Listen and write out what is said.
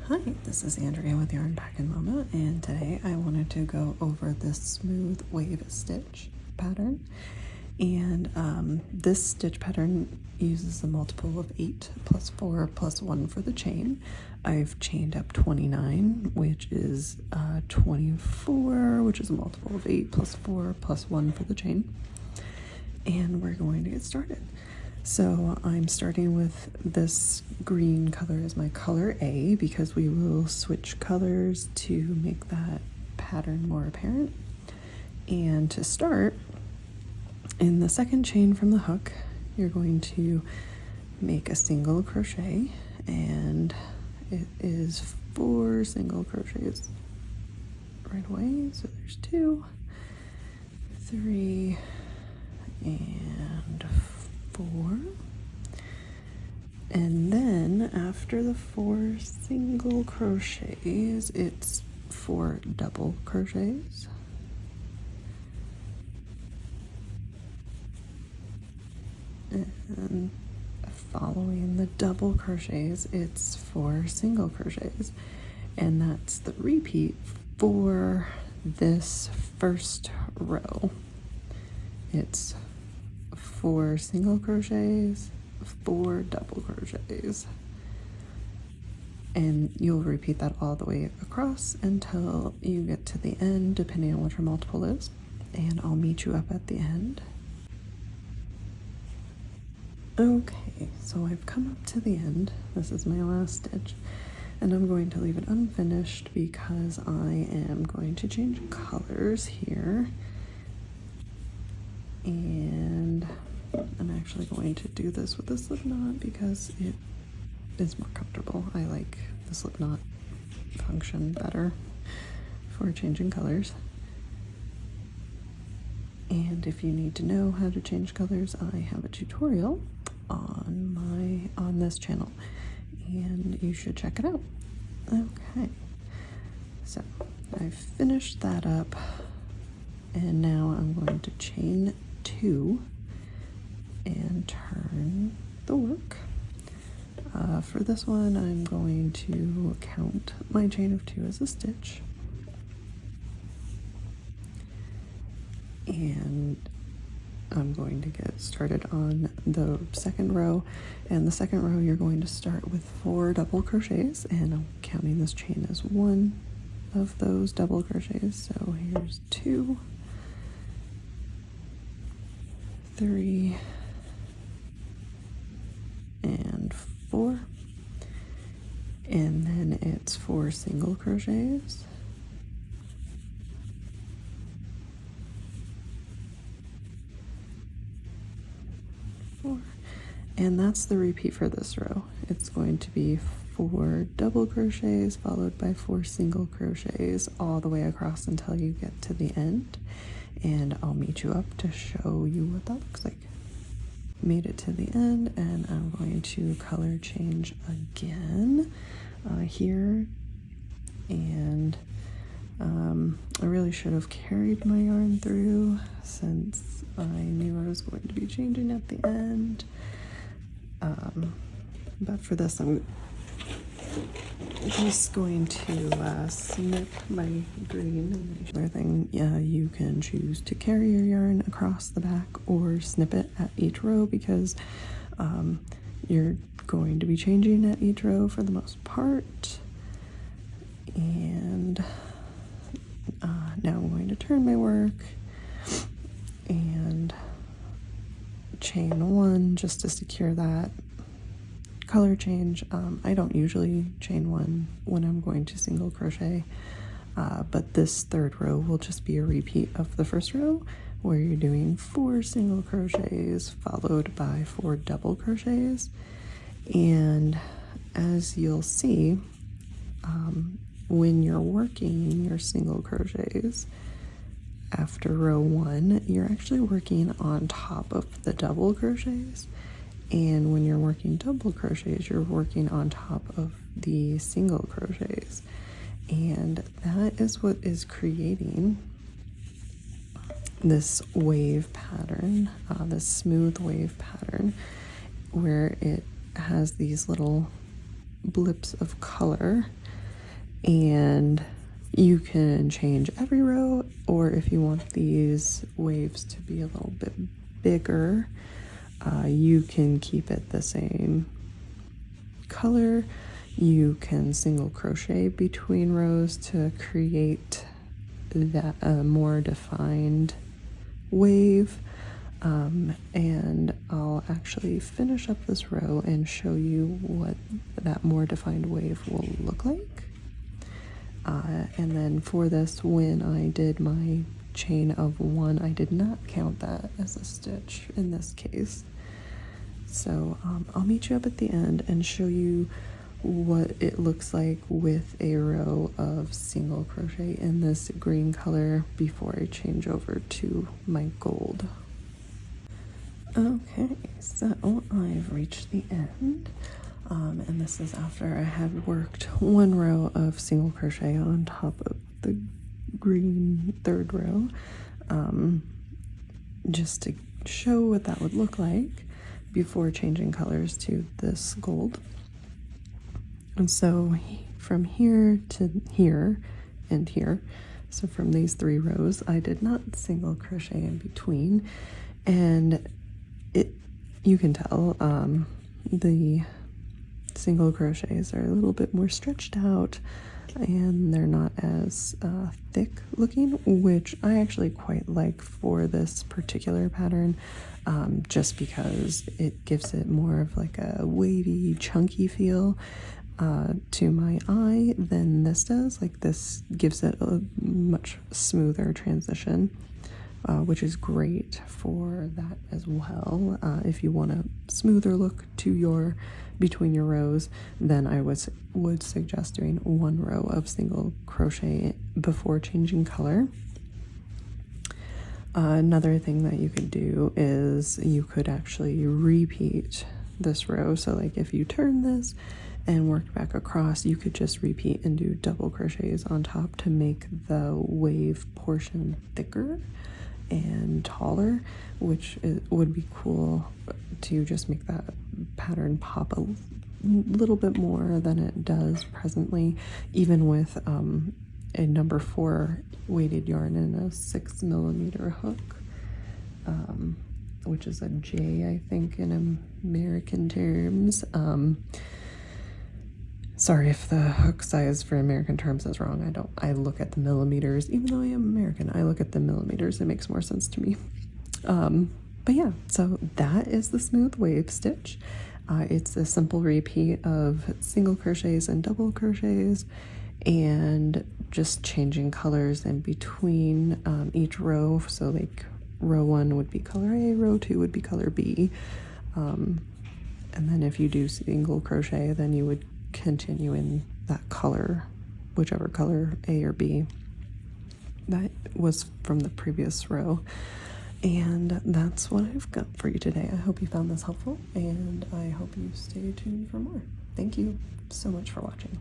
Hi, this is Andrea with Yarn Packin' Mama, and today I wanted to go over this smooth wave stitch pattern. And this stitch pattern uses a multiple of 8 plus 4 plus 1 for the chain. I've chained up 29, which is 24, which is a multiple of 8 plus 4 plus 1 for the chain. And we're going to get started. So I'm starting with this green color as my color A because we will switch colors to make that pattern more apparent. And to start, in the second chain from the hook, you're going to make a single crochet, and it is 4 single crochets right away. So there's 2, 3, and 4. And then after the 4 single crochets, it's 4 double crochets. And following the double crochets, it's 4 single crochets. And that's the repeat for this first row. It's 4 single crochets, 4 double crochets, and you'll repeat that all the way across until you get to the end, depending on what your multiple is, and I'll meet you up at the end. Okay, so I've come up to the end. This is my last stitch, and I'm going to leave it unfinished because I am going to change colors here. And I'm actually going to do this with a slip knot because it is more comfortable. I like the slip knot function better for changing colors. And if you need to know how to change colors, I have a tutorial on this channel, and you should check it out. Okay, so I've finished that up, and now I'm going to chain 2 and turn the work. For this one, I'm going to count my chain of 2 as a stitch, and I'm going to get started on the second row. And the second row, you're going to start with 4 double crochets, and I'm counting this chain as 1 of those double crochets. So here's 2, 3, and 4, and then it's 4 single crochets, 4, and that's the repeat for this row. It's going to be 4 double crochets followed by 4 single crochets all the way across until you get to the end, and I'll meet you up to show you what that looks like. Made it to the end, and I'm going to color change again here, and I really should have carried my yarn through since I knew I was going to be changing at the end, but for this I'm just going to snip my green. Another thing, you can choose to carry your yarn across the back or snip it at each row because you're going to be changing at each row for the most part. And now I'm going to turn my work and chain 1 just to secure that color change. I don't usually chain 1 when I'm going to single crochet, but this third row will just be a repeat of the first row where you're doing 4 single crochets followed by 4 double crochets. And as you'll see, when you're working your single crochets after row 1, you're actually working on top of the double crochets. And when you're working double crochets, you're working on top of the single crochets. And that is what is creating this wave pattern, this smooth wave pattern, where it has these little blips of color and you can change every row, or if you want these waves to be a little bit bigger, you can keep it the same color. You can single crochet between rows to create that more defined wave. And I'll actually finish up this row and show you what that more defined wave will look like. And then for this, when I did my chain of 1, I did not count that as a stitch in this case. So I'll meet you up at the end and show you what it looks like with a row of single crochet in this green color before I change over to my gold. Okay, so I've reached the end, and this is after I had worked 1 row of single crochet on top of the green 3rd row, just to show what that would look like before changing colors to this gold. And so from here to here and here, so from these 3 rows, I did not single crochet in between, and you can tell the single crochets are a little bit more stretched out and they're not as thick looking, which I actually quite like for this particular pattern, just because it gives it more of like a wavy, chunky feel to my eye than this does. Like, this gives it a much smoother transition, which is great for that as well. If you want a smoother look to your between your rows, then I would suggest doing 1 row of single crochet before changing color. Another thing that you could do is you could actually repeat this row. So like if you turn this and work back across, you could just repeat and do double crochets on top to make the wave portion thicker and taller, which would be cool to just make that pattern pop a little bit more than it does presently, even with a number 4 weighted yarn and a 6mm hook, which is a J, I think, in American terms. Sorry if the hook size for American terms is wrong. I look at the millimeters, even though I am American, I look at the millimeters. It makes more sense to me. But yeah, so that is the smooth wave stitch. It's a simple repeat of single crochets and double crochets, and just changing colors in between each row. So like row 1 would be color A, row 2 would be color B. And then if you do single crochet, then you would continue in that color, whichever color, A or B, that was from the previous row. And that's what I've got for you today. I hope you found this helpful, and I hope you stay tuned for more. Thank you so much for watching.